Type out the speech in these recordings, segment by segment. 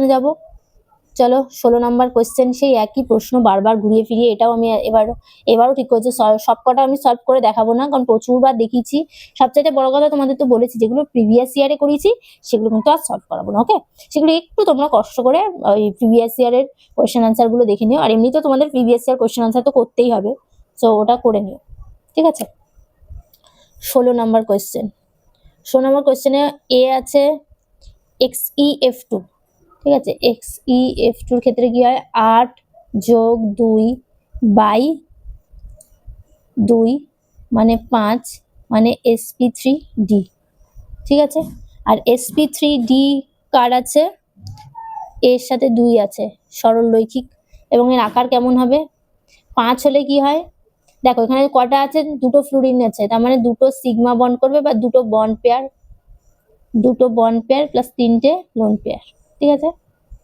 কোশ্চেনে যাব। চলো 16 নাম্বার কোশ্চেন, সেই একই প্রশ্ন বারবার ঘুরিয়ে ফিরিয়ে, এটাও আমি এবারও ঠিক করছি সবকটা আমি সলভ করে দেখাবো না, কারণ প্রচুরবার দেখিয়েছি। সবচেয়ে বড় কথা তোমাদের তো বলেছি, যেগুলো প্রিভিয়াস ইয়ারে করিয়েছি সেগুলো কিন্তু আর সলভ করাবো না, ওকে? সেগুলো একটু তোমরা কষ্ট করে ওই প্রিভিয়াস ইয়ারের কোয়েশ্চেন আনসার গুলো দেখে নিও। আর এমনিতে তোমাদের প্রিভিয়াস ইয়ার কোয়েশ্চেন আনসার তো করতেই হবে, সো ওটা করে নিও, ঠিক আছে? 16 নাম্বার কোয়েশ্চেন। 16 নাম্বার কোয়েশ্চেনে এ আছে XEF2, ঠিক আছে? XEF2 এর ক্ষেত্রে কি হয়, 8 যোগ 2 বাই 2 মানে 5 মানে sp3d, ঠিক আছে? আর sp3d কার আছে, এর সাথে 2 আছে, সরল রৈখিক, এবং এর আকার কেমন হবে? 5 হলে কি হয়, দেখো এখানে কটা আছে, দুটো ফ্লুরিন আছে, তার মানে দুটো সিগমা বন্ড করবে বা দুটো বন্ড পেয়ার প্লাস 3টে লোন পেয়ার, ঠিক আছে?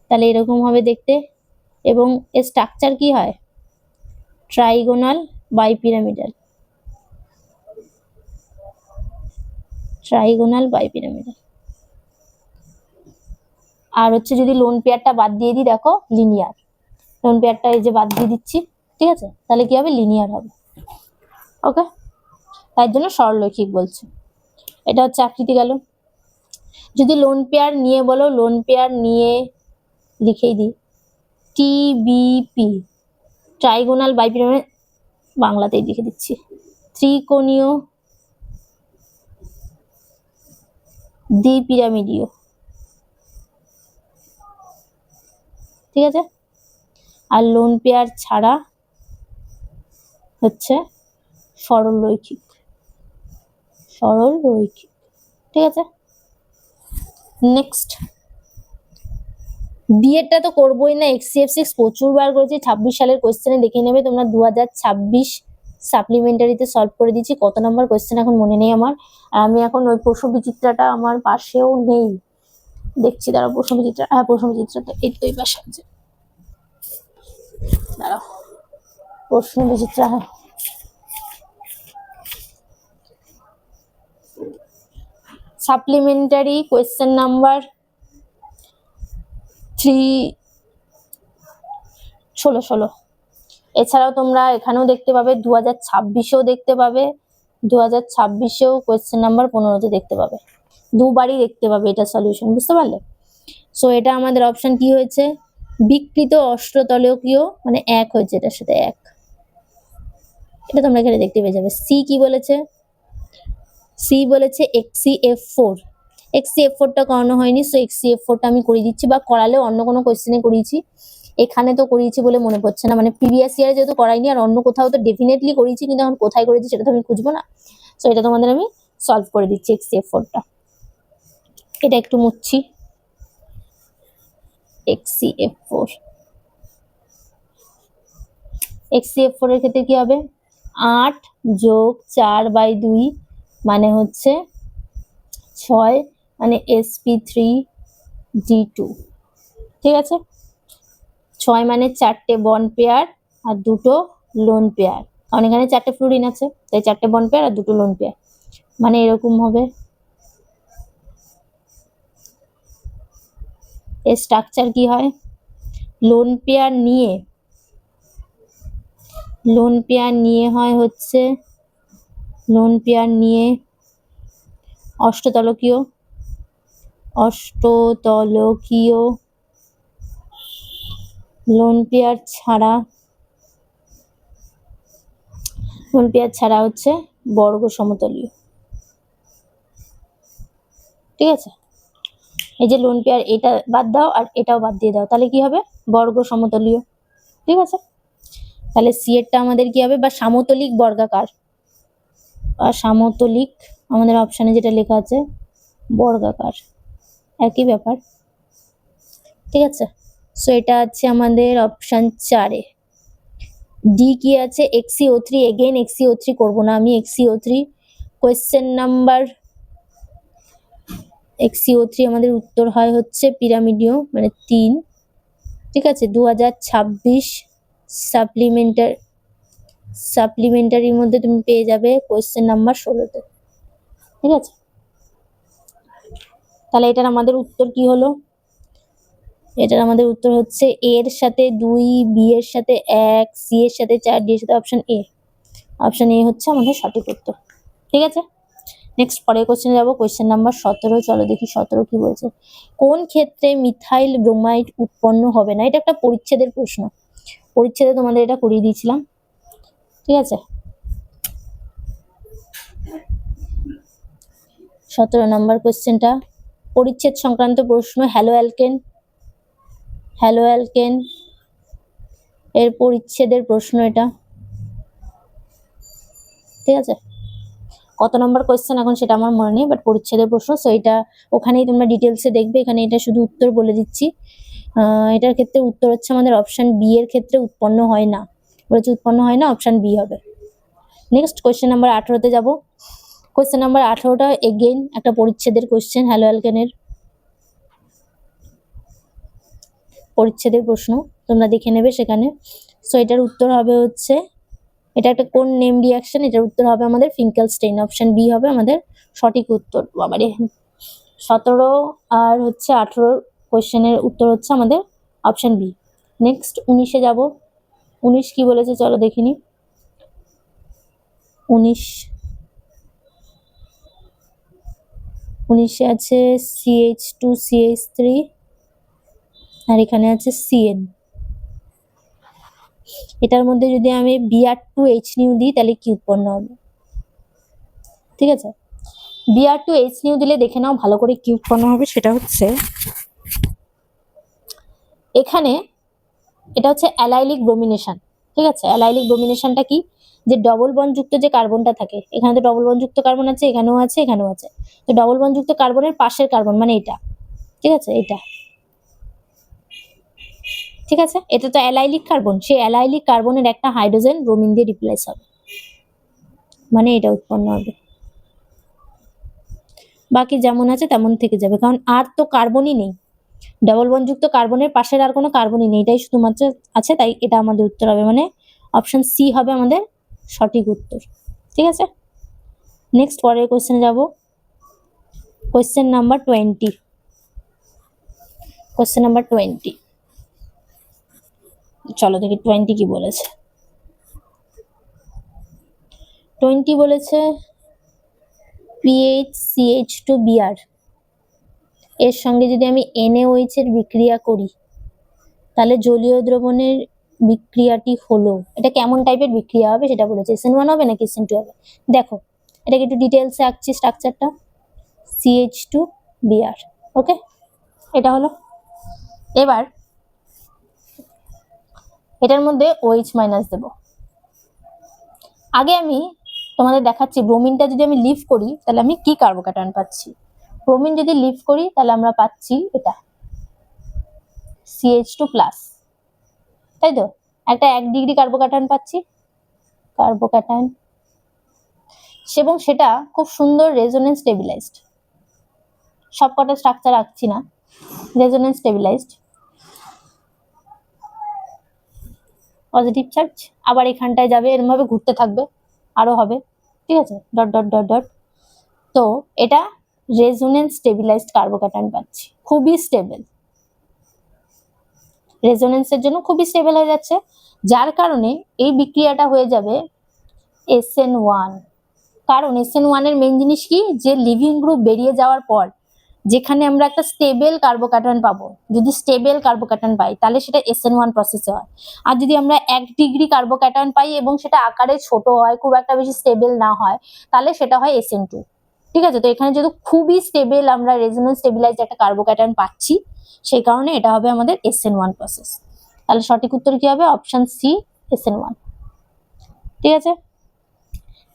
তাহলে এরকম হবে দেখতে। এবং এর স্ট্রাকচার কি হয়, ট্রাইগোনাল বাইপিরামিডাল, আর হচ্ছে যদি লোন পেয়ারটা বাদ দিয়ে দিই, দেখো লিনিয়ার, লোন পেয়ারটা এই যে বাদ দিয়ে দিচ্ছি, ঠিক আছে? তাহলে কি হবে, লিনিয়ার হবে, ওকে? তাই জন্য সরলরৈখিক বলছে। এটা হচ্ছে আকৃতি গেল। যদি লোন পেয়ার নিয়ে বলো, লোন পেয়ার নিয়ে লিখেই দিই, TBP, ট্রাইগোনাল বাইপিরামিড, বাংলাতেই লিখে দিচ্ছি, ত্রিকোণীয় দ্বিপিরামিডীয়, ঠিক আছে? আর লোন পেয়ার ছাড়া হচ্ছে সরল রৈখিক, ঠিক আছে? নেক্সট, বিয়েরটা তো করবোই না, XCF6 প্রচুর বার করেছি, 26 সালের কোয়েশ্চেনে দেখে নেবে তোমরা, 2026 সাপ্লিমেন্টারিতে সলভ করে দিচ্ছি। কত নাম্বার কোয়েশ্চেন এখন মনে নেই আমার, আর আমি এখন ওই প্রশ্ন বিচিত্রাটা আমার পাশেও নেই, দেখছি দাঁড়াও, প্রশ্ন বিচিত্রা, হ্যাঁ প্রশ্ন বিচিত্রাটা এই তো এই পাশে আছে, দাঁড়াও, প্রশ্ন বিচিত্রা, হ্যাঁ সাপ্লিমেন্টারি কোয়েশ্চেন নাম্বার 16। এছাড়াও তোমরা এখানেও দেখতে পাবে, 2026-এও দেখতে পাবে, 2026-এও কোয়েশ্চেন নাম্বার 15-তে দেখতে পাবে, দুবারই দেখতে পাবে এটা সলিউশন, বুঝতে পারলে? সো এটা আমাদের অপশন কি হয়েছে, বিকৃত অষ্টতলকীয়, মানে 1 হয়েছে, এটার সাথে 1, এটা তোমরা এখানে দেখতে পেয়ে যাবে। সি কি বলেছে, সি বলেছে XCF4টা করানো হয়নি, সো XCF4টা আমি করে দিচ্ছি, বা করালেও অন্য কোনো কোয়েশ্চেনে করিয়েছি, এখানে তো করিয়েছি বলে মনে পড়ছে না, মানে প্রিভিয়াস ইয়ারে যেহেতু করাইনি, আর অন্য কোথাও তো ডেফিনেটলি করিয়েছি, কিন্তু এখন কোথায় করেছি সেটা তো আমি খুঁজবো না, সো এটা তোমাদের আমি সলভ করে দিচ্ছি। XCF4টা, এটা একটু মুছছি, XCF4 এর ক্ষেত্রে কি হবে, 8 যোগ 4/2 মানে হচ্ছে 6 মানে sp3d2, ঠিক আছে? 6 মানে 4টে বন্ড পেয়ার আর 2টো লোন পেয়ার, কারণ এখানে 4টে ফ্লুরিন আছে, তাই 4টে বন্ড পেয়ার আর 2টো লোন পেয়ার, মানে এরকম হবে। এর স্ট্রাকচার কি হয়, লোন পেয়ার নিয়ে হয় হচ্ছে, লোন পেয়ার নিয়ে অষ্টতলকীয়, লোন পেয়ার ছাড়া হচ্ছে বর্গ সমতলীয়, ঠিক আছে? এই যে লোন পেয়ার, এটা বাদ দাও আর এটাও বাদ দিয়ে দাও, তাহলে কি হবে, বর্গ সমতলীয়, ঠিক আছে? তাহলে সি এরটা আমাদের কি হবে, বা সামতলিক বর্গাকার, বা সামতলিক, আমাদের অপশানে যেটা লেখা আছে বর্গাকার, একই ব্যাপার, ঠিক আছে? সো এটা আছে আমাদের অপশান 4-এ। ডি কি আছে, XCO3, এগেইন XCO3 করবো না আমি, XCO3 কোয়েশ্চেন নাম্বার, XCO3 আমাদের উত্তর হয় হচ্ছে পিরামিডীয়, মানে 3, ঠিক আছে? 2026 সাপ্লিমেন্টারির মধ্যে তুমি পেয়ে যাবে কোয়েশ্চেন নাম্বার 16-তে, ঠিক আছে? তাহলে এটার আমাদের উত্তর কি হলো, এটার আমাদের উত্তর হচ্ছে এ এর সাথে 2, বি এর সাথে 1, সি এর সাথে 4, ডি এর সাথে অপশন এ। অপশন এ হচ্ছে আমাদের সঠিক উত্তর। ঠিক আছে, নেক্সট পরের কোশ্চেনে যাবো। Question number 17। চলো দেখি 17 কি বলছে। কোন ক্ষেত্রে মিথাইল ব্রোমাইড উৎপন্ন হবে না? এটা একটা পরিচ্ছেদের প্রশ্ন, পরিচ্ছেদে তোমাদের এটা করিয়ে দিয়েছিলাম। ঠিক আছে, 17 নম্বর কোশ্চেনটা পরিচ্ছেদ সংক্রান্ত প্রশ্ন। হ্যালো অ্যালকেন এর পরিচ্ছেদের প্রশ্ন এটা। ঠিক আছে, কত নম্বর কোশ্চেন এখন সেটা আমার মনে নেই, বাট পরিচ্ছেদের প্রশ্ন, সো এটা ওখানেই তোমরা ডিটেলসে দেখবে। এখানে এটা শুধু উত্তর বলে দিচ্ছি। এটার ক্ষেত্রে উত্তর হচ্ছে আমাদের অপশন বি এর ক্ষেত্রে উৎপন্ন হয় না, বলেছে উৎপন্ন হয় না, অপশন বি হবে। নেক্সট কোশ্চেন নাম্বার 18-তে যাব। কোশ্চেন নাম্বার 18টা এগেইন একটা পরিচ্ছেদের কোশ্চেন, হ্যালো অ্যালকেনের পরিচ্ছেদের প্রশ্ন, তোমরা দেখে নেবে সেখানে। সো এটার উত্তর হবে হচ্ছে, এটা একটা কোন নেম রিয়াকশন, এটার উত্তর হবে আমাদের ফিঙ্কেলস্টেইন, অপশন বি হবে আমাদের সঠিক উত্তর। বাবারে, 17 আর হচ্ছে 18 কোশ্চেনের উত্তর হচ্ছে আমাদের অপশন বি। নেক্সট 19-এ যাব। 19 কি বলেছে চলো দেখিনি। 19-এ আছে CH2CH3 আর এখানে আছে CN। এটার মধ্যে যদি আমি Br2H নিউ দিই তাহলে কি উৎপন্ন হবে? ঠিক আছে, Br2H নিউ দিলে দেখে নাও ভালো করে কি উৎপন্ন হবে। সেটা হচ্ছে এখানে এটা হচ্ছে অ্যালাইলিক ব্রোমিনেশন। ঠিক আছে, অ্যালাইলিক ব্রোমিনেশনটা কি? যে ডবল বন্ডযুক্ত যে কার্বনটা থাকে, এখানে তো ডবল বন্ডযুক্ত কার্বন আছে, এখানেও আছে, এখানেও আছে। তো ডবল বন্ডযুক্ত কার্বনের পাশের কার্বন মানে এটা, ঠিক আছে, এটা, ঠিক আছে, এটা তো অ্যালাইলিক কার্বন, সেই অ্যালাইলিক কার্বনের একটা হাইড্রোজেন ব্রোমিন দিয়ে রিপ্লেস হবে, মানে এটা উৎপন্ন হবে। বাকি যেমন আছে তেমন থেকে যাবে, কারণ আর তো কার্বনই নেই, ডবল বন্ডযুক্ত কার্বনের পাশের আর কোনো কার্বনই নেই, এটাই শুধুমাত্র আছে, তাই এটা আমাদের উত্তর হবে, মানে অপশন সি হবে আমাদের সঠিক উত্তর। ঠিক আছে, নেক্সট পরের কোশ্চেনে যাব। Question number 20। কোশ্চেন নাম্বার 20, চলো দেখি 20 কি বলেছে। 20 বলেছে PHCH2Br এর সঙ্গে যদি আমি NaOH এর বিক্রিয়া করি তাহলে জলীয় দ্রবণের বিক্রিয়াটি হলো, এটা কেমন টাইপের বিক্রিয়া হবে সেটা বলেছে। SN1 হবে নাকি SN2 হবে? দেখো এটাকে একটু ডিটেলসে আঁকছি স্ট্রাকচারটা। CH2Br, ওকে, এটা হলো। এবার এটার মধ্যে OH মাইনাস দেব। আগে আমি তোমাদের দেখাচ্ছি ব্রোমিনটা যদি আমি লিভ করি তাহলে আমি কি কার্বোক্যাটায়ন পাচ্ছি। ব্রোমিন যদি লিভ করি তাহলে আমরা পাচ্ছি এটা CH2+, তাই তো, একটা 1 ডিগ্রি কার্বোক্যাটায়ন পাচ্ছি, কার্বোক্যাটায়ন, এবং সেটা খুব সুন্দর রেজোনেন্স স্টেবিলাইজড। সবকটা স্ট্রাকচার আঁকছি না, রেজোনেন্স স্টেবিলাইজড, পজিটিভ চার্জ, আবার এখানটায় যাবে, এরকম ভাবে ঘুরতে থাকবে, আরো হবে, ঠিক আছে, ডট ডট ডট ডট। তো এটা রেজোনেন্স স্টেবিলাইজড কার্বোক্যাটায়ন পাচ্ছি, খুবই স্টেবল, রেজোনেন্সের জন্য খুবই স্টেবল হয়ে যাচ্ছে, যার কারণে এই বিক্রিয়াটা হয়ে যাবে SN1। কারণ SN1 এর মেইন জিনিস কি, যে লিভিং গ্রুপ বেরিয়ে যাওয়ার পর যেখানে আমরা একটা স্টেবল কার্বোক্যাটায়ন পাবো, যদি স্টেবল কার্বোক্যাটায়ন পাই তাহলে সেটা SN1 প্রসেসে হয়। আর যদি আমরা 1 ডিগ্রি কার্বোক্যাটায়ন পাই এবং সেটা আকারে ছোট হয়, খুব একটা বেশি স্টেবল না হয়, তাহলে সেটা হয় SN2। ঠিক আছে, তো এখানে যেহেতু খুবই স্টেবল আমরা রেজোনেন্স স্টেবিলাইজড একটা কার্বোক্যাটায়ন পাচ্ছি, সেই কারণে এটা হবে আমাদের SN1 প্রসেস। তাহলে সঠিক উত্তর কি হবে? Option C, SN1। ঠিক আছে,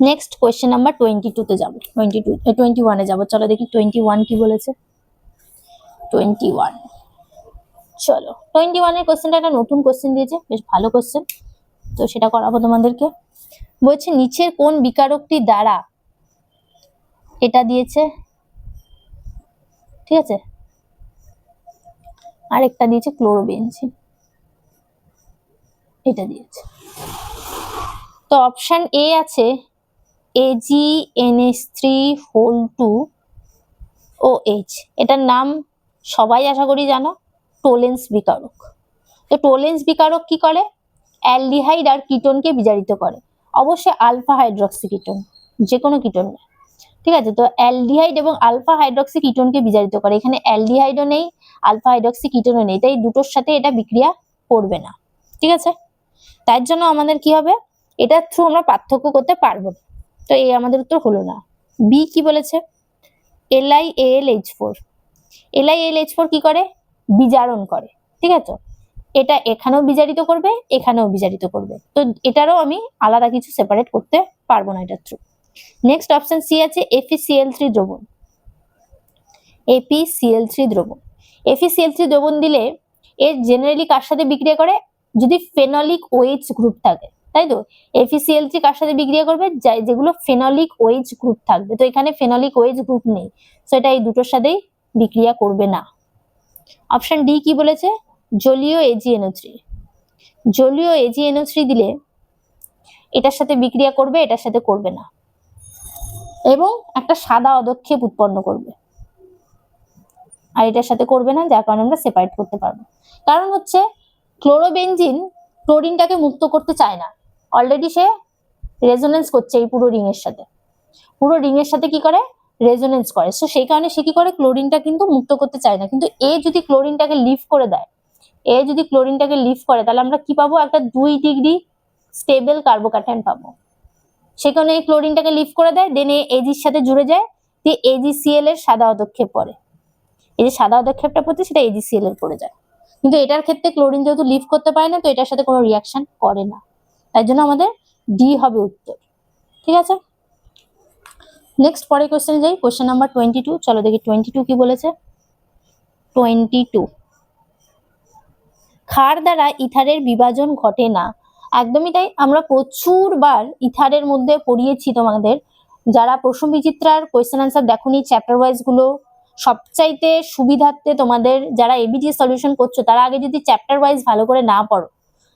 নেক্সট কোয়েশ্চেন নাম্বার 22-তে যাব, 21-এ যাব। চলো দেখি 21 কি বলেছে। 21, চলো 21-এর কোয়েশ্চেনটা একটা নতুন কোয়েশ্চেন দিয়েছে, বেশ ভালো কোয়েশ্চেন, তো সেটা করাবো তোমাদেরকে। বলছে নিচের কোন বিকারকটি দ্বারা, এটা দিয়েছে, ঠিক আছে, আরেকটা দিয়েছে ক্লোরোবেনজিন, এটা দিয়েছে। তো অপশন এ আছে AgNH3(2)OH, এটার নাম সবাই আশা করি জানো, টোলেন্স বিকারক। তো টোলেন্স বিকারক কি করে? অ্যালডিহাইড আর কিটোনকে বিজারিত করে, অবশ্যই আলফা হাইড্রক্সি কিটোন, যে কোনো কিটোন না, ঠিক আছে। তো অ্যালডিহাইড এবং আলফা হাইড্রক্সি কিটোনকে বিজারিত করে, এখানে অ্যালডিহাইডও নেই আলফা হাইড্রক্সি কিটোনও নেই, তাই দুটোর সাথে এটা বিক্রিয়া করবে না, ঠিক আছে। তার জন্য আমাদের কি হবে, এটার থ্রু আমরা পার্থক্য করতে পারবো না, তো এই আমাদের উত্তর হলো না। বি কি বলেছে? LiAlH4। LiAlH4 কি করে? বিজারণ করে, ঠিক আছে। এটা এখানেও বিজারিত করবে, এখানেও বিজারিত করবে, তো এটারও আমি আলাদা কিছু সেপারেট করতে পারবো না এটার থ্রু। নেক্সট অপশন সি আছে FeCl3 দ্রবণ। FeCl3 দ্রবণ, FeCl3 দ্রবণ দিলে এর জেনারেলি কার সাথে বিক্রিয়া করে? যদি ফেনলিক OH গ্রুপ থাকে, তাই তো। FeCl3 কার সাথে বিক্রিয়া করবে? যেগুলো ফেনলিক OH গ্রুপ থাকবে, তো এখানে ফেনলিক OH গ্রুপ নেই, তো এটা এই দুটোর সাথেই বিক্রিয়া করবে না। অপশন ডি কি বলেছে? জলীয় AgNO3। জলীয় AgNO3 দিলে এটার সাথে বিক্রিয়া করবে, এটার সাথে করবে না, এবং একটা সাদা অদক্ষেপ উৎপন্ন করবে, আর এটার সাথে করবে না, যার কারণে আমরা সেপারেট করতে পারবো। কারণ হচ্ছে ক্লোরোবেনজিন ক্লোরিনটাকে মুক্ত করতে চায় না, অলরেডি সে রেজোনেন্স করছে এই পুরো রিং এর সাথে, পুরো রিং এর সাথে কি করে? রেজোনেন্স করে, সো সেই কারণে সে কি করে? ক্লোরিনটা কিন্তু মুক্ত করতে চায় না, কিন্তু এ যদি ক্লোরিনটাকে লিভ করে দেয়, তাহলে আমরা কি পাবো? একটা 2 ডিগ্রি স্টেবল কার্বোক্যাটায়ন পাবো। সেখানে এই ক্লোরিনটাকে লিভ করে দেয়, দেন এজির সাথে জুড়ে যায়, দিয়ে AgCl এর সাদা অদক্ষেপ পড়ে, এই যে সাদা অদক্ষেপটা পড়ছে সেটা AgCl এর পড়ে যায়। কিন্তু এটার ক্ষেত্রে ক্লোরিন যেহেতু লিভ করতে পারে না, তো এটার সাথে কোনো রিয়াকশন করে না, তাই জন্য আমাদের ডি হবে উত্তর, ঠিক আছে। নেক্সট পরের কোশ্চেনে যাই, কোশ্চেন নাম্বার 22। চলো দেখি 22 কি বলেছে। 22, ক্ষার দ্বারা ইথারের বিভাজন ঘটে না। একদমই তাই, আমরা প্রচুরবার ইথারের মধ্যে পড়িয়েছি তোমাদের, যারা প্রশ্ন বিচিত্রার কোয়েশ্চেন আনসার দেখোনি চ্যাপ্টার ওয়াইজ গুলো, সবচাইতে সুবিধার্থে তোমাদের যারা এবিটি সলিউশন করছো, তারা আগে যদি চ্যাপ্টার ওয়াইজ ভালো করে না পড়ো,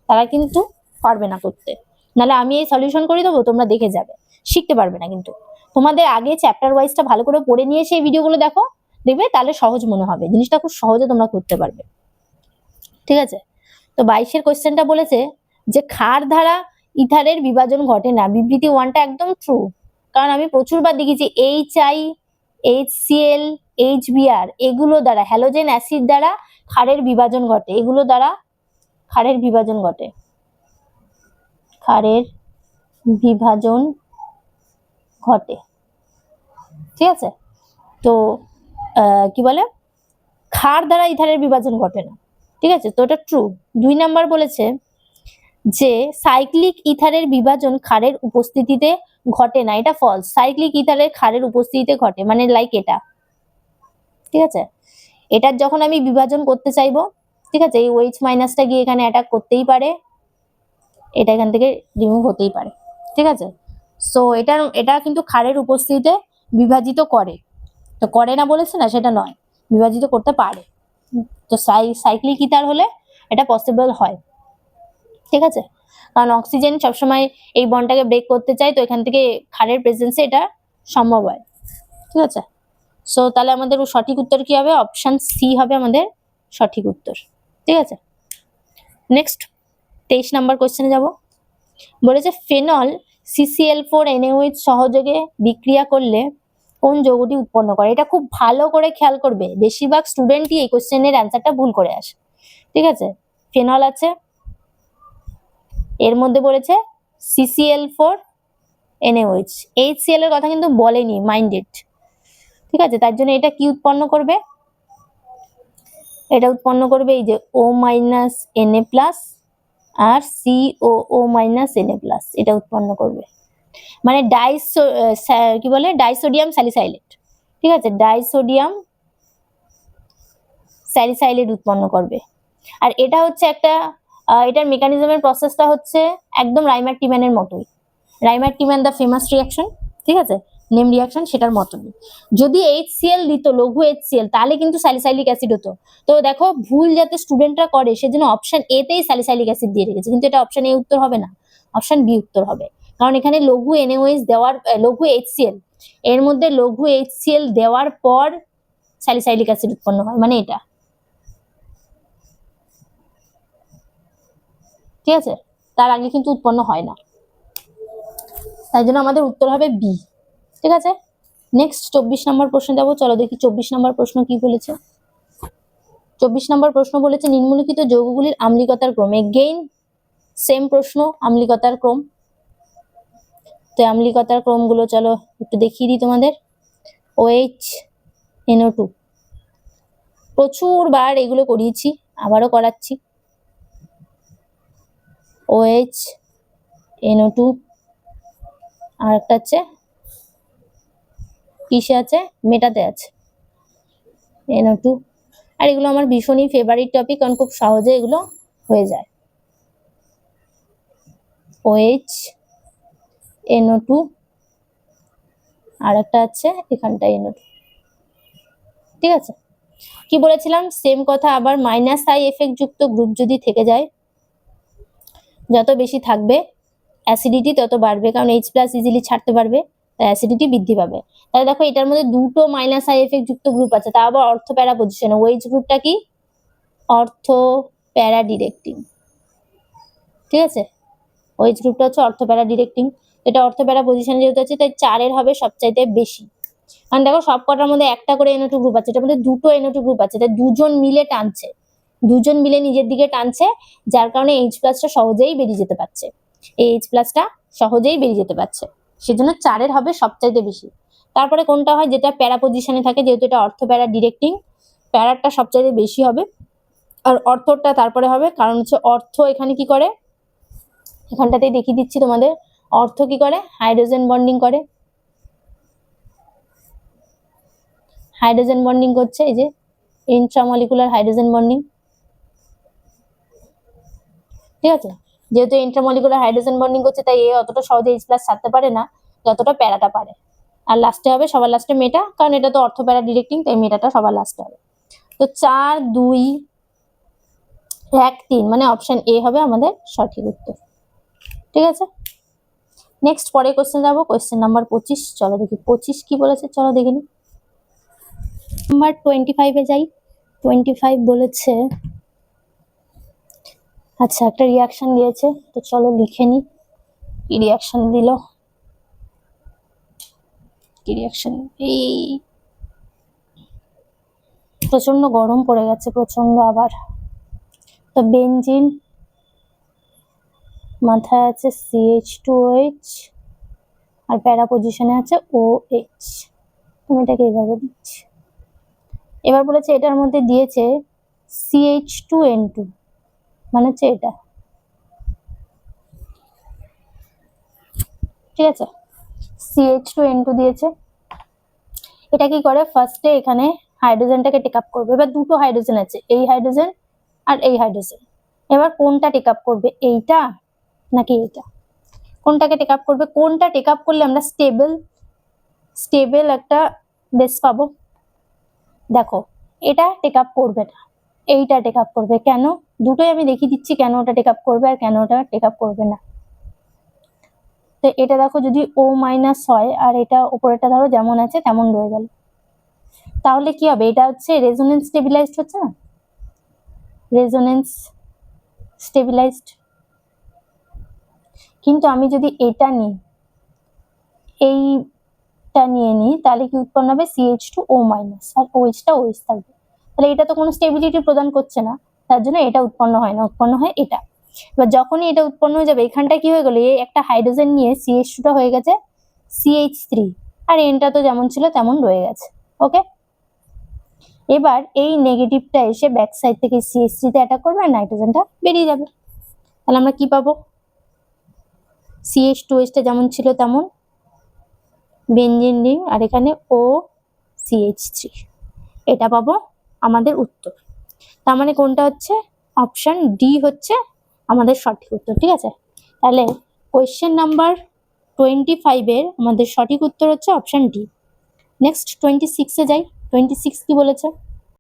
তারা কিন্তু পারবে না করতে। নাহলে আমি এই সলিউশন করে দেবো, তোমরা দেখে যাবে, শিখতে পারবে না। কিন্তু তোমাদের আগে চ্যাপ্টার ওয়াইজটা ভালো করে পড়ে নিয়ে এসে এই ভিডিওগুলো দেখো, দেখবে তাহলে সহজ মনে হবে, জিনিসটা খুব সহজে তোমরা করতে পারবে, ঠিক আছে। তো 22 কোশ্চেনটা বলেছে যে ক্ষার দ্বারা ইথারের বিভাজন ঘটে না। বিবৃতি 1টা একদম ট্রু, কারণ আমি প্রচুরবার দেখেছি HI, HCl, HBr এগুলো দ্বারা, হ্যালোজেন অ্যাসিড দ্বারা ক্ষারের বিভাজন ঘটে, এগুলো দ্বারা ক্ষারের বিভাজন ঘটে, ক্ষারের বিভাজন ঘটে, ঠিক আছে। তো কি বলে, ক্ষার দ্বারা ইথারের বিভাজন ঘটে না, ঠিক আছে, তো এটা ট্রু। 2 নাম্বার বলেছে যে সাইক্লিক ইথারের বিভাজন ক্ষারের উপস্থিতিতে ঘটে না, এটা ফলস। সাইক্লিক ইথারের ক্ষারের উপস্থিতিতে ঘটে, মানে লাইক এটা, ঠিক আছে। এটার যখন আমি বিভাজন করতে চাইবো, ঠিক আছে, এই OH মাইনাসটা গিয়ে এখানে অ্যাটাক করতেই পারে, এটা এখান থেকে রিমুভ হতেই পারে, ঠিক আছে। সো এটা কিন্তু ক্ষারের উপস্থিতিতে বিভাজিত করে, তো করে না বলেছে না, সেটা নয়, বিভাজিত করতে পারে। তো সাইক্লিক ইথার হলে এটা পসিবল হয়, ঠিক আছে, কারণ অক্সিজেন সবসময় এই বন্ডটাকে ব্রেক করতে চায়, তো এখান থেকে ক্ষারের প্রেজেন্সে এটা সম্ভব হয়, ঠিক আছে। সো তাহলে আমাদের সঠিক উত্তর কি হবে? অপশন সি হবে আমাদের সঠিক উত্তর, ঠিক আছে। নেক্সট 23 নাম্বার কোশ্চেনে যাব। বলেছে ফেনল CCl4NaOH সহযোগে বিক্রিয়া করলে কোন যৌগটি উৎপন্ন করে? এটা খুব ভালো করে খেয়াল করবে, বেশিরভাগ স্টুডেন্টই এই কোশ্চেনের অ্যান্সারটা ভুল করে আসে, ঠিক আছে। ফেনল আছে, এর মধ্যে বলেছে CCl4NaOH, HCl এর কথা কিন্তু বলেনি, মাইন্ডেড, ঠিক আছে। তার জন্য এটা কি উৎপন্ন করবে? এটা উৎপন্ন করবে এই যে O মাইনাস Na+ আর COO মাইনাস Na+, এটা উৎপন্ন করবে, মানে কি বলে, ডাইসোডিয়াম স্যালিসাইলেট, ঠিক আছে, ডাইসোডিয়াম স্যালিসাইলেট উৎপন্ন করবে। আর এটা হচ্ছে একটা এটার মেকানিজমের প্রসেসটা হচ্ছে একদম রাইমার-টিম্যানের মতোই, রাইমার-টিম্যান দ্য ফেমাস রিয়াকশন, ঠিক আছে, নেম রিয়াকশন, সেটার মতনই। যদি HCl দিত, লঘু HCl, তাহলে কিন্তু স্যালিসাইলিক অ্যাসিড হতো। তো দেখো, ভুল যাতে স্টুডেন্টরা করে সেজন্য অপশন এ তেই স্যালিসাইলিক অ্যাসিড দিয়ে রেখেছে, কিন্তু এটা অপশন এ উত্তর হবে না, অপশন বি উত্তর হবে, কারণ এখানে লঘু NaOH দেওয়ার, লঘু HCl, এর মধ্যে লঘু HCl দেওয়ার পর স্যালিসাইলিক অ্যাসিড উৎপন্ন হয়, মানে এটা, ঠিক আছে, তার আগে কিন্তু উৎপন্ন হয় না, তাই জন্য আমাদের উত্তর হবে বি। ঠিক আছে, নেক্সট 24 নম্বর প্রশ্ন যাবো। চলো দেখি 24 নম্বর প্রশ্ন কি বলেছে। 24 নম্বর প্রশ্ন বলেছে নিম্নলিখিত যৌগগুলির আম্লিকতার ক্রম। এগেইন সেম প্রশ্ন, আম্লিকতার ক্রম। তো আম্লিকতার ক্রমগুলো চলো একটু দেখিয়ে দিই তোমাদের। OH NO2, প্রচুর বার এগুলো করিয়েছি, আবারও করাচ্ছি। OH NO2, আর একটা আছে কিসে আছে, মেটাতে আছে NO2। আর এগুলো আমার ভীষণই ফেভারিট টপিক, কারণ খুব সহজে এগুলো হয়ে যায়। OH NO2, আর একটা আছে এখানটা NO2। ঠিক আছে, কি বলেছিলাম সেম কথা আবার, -I এফেক্ট যুক্ত গ্রুপ যদি থেকে যায়, যত বেশি থাকবে অ্যাসিডিটি তত বাড়বে, কারণ H+ ইজিলি ছাড়তে পারবে, তাই অ্যাসিডিটি বৃদ্ধি পাবে। তাহলে দেখো এটার মধ্যে দুটো -I এফেক্ট যুক্ত গ্রুপ আছে, তা আবার অর্থ প্যারা পজিশনে। OH গ্রুপটা কি, অর্থ প্যারা ডিরেক্টিং। ঠিক আছে, OH গ্রুপটা হচ্ছে অর্থ প্যারা ডিরেক্টিং, এটা অর্থ প্যারা পজিশনে যেহেতু আছে তাই 4 হবে সবচাইতে বেশি। কারণ দেখো সব কটার মধ্যে একটা করে NO2 গ্রুপ আছে, এটার মধ্যে দুটো NO2 গ্রুপ আছে, তাই দুজন মিলে টানছে, দুজন মিলে নিজের দিকে টানছে, যার কারণে H+টা সহজেই বেরিয়ে যেতে পারছে। এই H+টা সহজেই বেরিয়ে যেতে পারছে, সেজন্য 4 হবে সবচাইতে বেশি। তারপরে কোনটা হয়, যেটা প্যারা পজিশনে থাকে, যেহেতু এটা অর্থ প্যারা ডিরেক্টিং, প্যারাটা সবচাইতে বেশি হবে, আর অর্থটা তারপরে হবে, কারণ হচ্ছে অর্থ এখানে কি করে, এখানটাতেই দেখিয়ে দিচ্ছি তোমাদের। অর্থ কি করে, হাইড্রোজেন বন্ডিং করে, হাইড্রোজেন বন্ডিং করছে, এই যে ইন্ট্রামলিকুলার হাইড্রোজেন বন্ডিং। ঠিক আছে, যেহেতু ইন্ট্রামলিকুলার হাইড্রোজেন বন্ডিং করছে, তাই এ অতটা সহজে H+ ছাড়তে পারে না যতটা প্যারাটা পারে। আর লাস্টে হবে সবার লাস্টে মেটা, কারণ এটা তো অর্থ প্যারা ডিরেক্টিং, তাই মেটাটা সবার লাস্টে হবে। তো 4, 2, 1, 3 মানে অপশন এ হবে আমাদের সঠিক উত্তর। ঠিক আছে, নেক্সট পরে কোশ্চেন যাবো, কোশ্চেন নাম্বার 25। চলো দেখি 25 কি বলেছে, চলো দেখে নি। নাম্বার 25 এ যাই। 25 বলেছে, আচ্ছা একটা রিয়াকশন দিয়েছে, তো চলো লিখে নি কি রিয়াকশন দিল। কি রিয়াকশন, এই প্রচন্ড গরম পড়ে গেছে, প্রচন্ড আবার। তো বেনজিন, মাথায় আছে CH2OH, আর প্যারা পজিশনে আছে OH। আমি এটাকে এইভাবে দিচ্ছি। এবার বলেছে এটার মধ্যে দিয়েছে CH2N2, মানে হচ্ছে এটা। ঠিক আছে, CH2N2 দিয়েছে। এটা কি করে, ফার্স্টে এখানে হাইড্রোজেনটাকে টেক আপ করবে। এবার দুটো হাইড্রোজেন আছে, এই হাইড্রোজেন আর এই হাইড্রোজেন। এবার কোনটা টেক আপ করবে, এইটা নাকি এইটা, কোনটাকে টেক আপ করবে, কোনটা টেক আপ করলে আমরা স্টেবল একটা বেস পাবো। দেখো এটা টেক আপ করবে না, এইটা টেক আপ করবে। কেন, দুটোই আমি দেখিয়ে দিচ্ছি কেন ওটা টেক আপ করবে আর কেন ওটা টেক আপ করবে না। তো এটা দেখো যদি O- হয় আর এটা উপরেটা ধরো যেমন আছে তেমন রয়ে গেল, তাহলে কি হবে, এটা হচ্ছে রেজোনেন্স স্টেবিলাইজড হচ্ছে না, রেজোনেন্স স্টেবিলাইজড। কিন্তু আমি যদি এটা নিই, এইটা নিয়ে নিই, তাহলে কি উৎপন্ন হবে, CH2O- আর OH-টা OH থাকবে। তাহলে এটা তো কোনো স্টেবিলিটি প্রদান করছে না, তার জন্য এটা উৎপন্ন হয় না, উৎপন্ন হয় এটা। এবার যখনই এটা উৎপন্ন হয়ে যাবে, এখানটা কি হয়ে গেল, এই একটা হাইড্রোজেন নিয়ে CH2টা হয়ে গেছে CH3, আর এনটা তো যেমন ছিল তেমন রয়ে গেছে। ওকে, এবার এই নেগেটিভটা এসে ব্যাক সাইড থেকে CH3 তে অ্যাটাক করবে আর নাইট্রোজেনটা বেরিয়ে যাবে। তাহলে আমরা কি পাবো, CH2H টা যেমন ছিল তেমন, বেনজিন রিং, আর এখানে OCH3, এটা পাবো আমাদের উত্তর। তার মানে কোনটা হচ্ছে, অপশন ডি হচ্ছে আমাদের সঠিক উত্তর। ঠিক আছে, তাহলে কোয়েশ্চেন নাম্বার 25 এর আমাদের সঠিক উত্তর হচ্ছে অপশন ডি। নেক্সট 26 এ যাই। 26 কি বলেছে,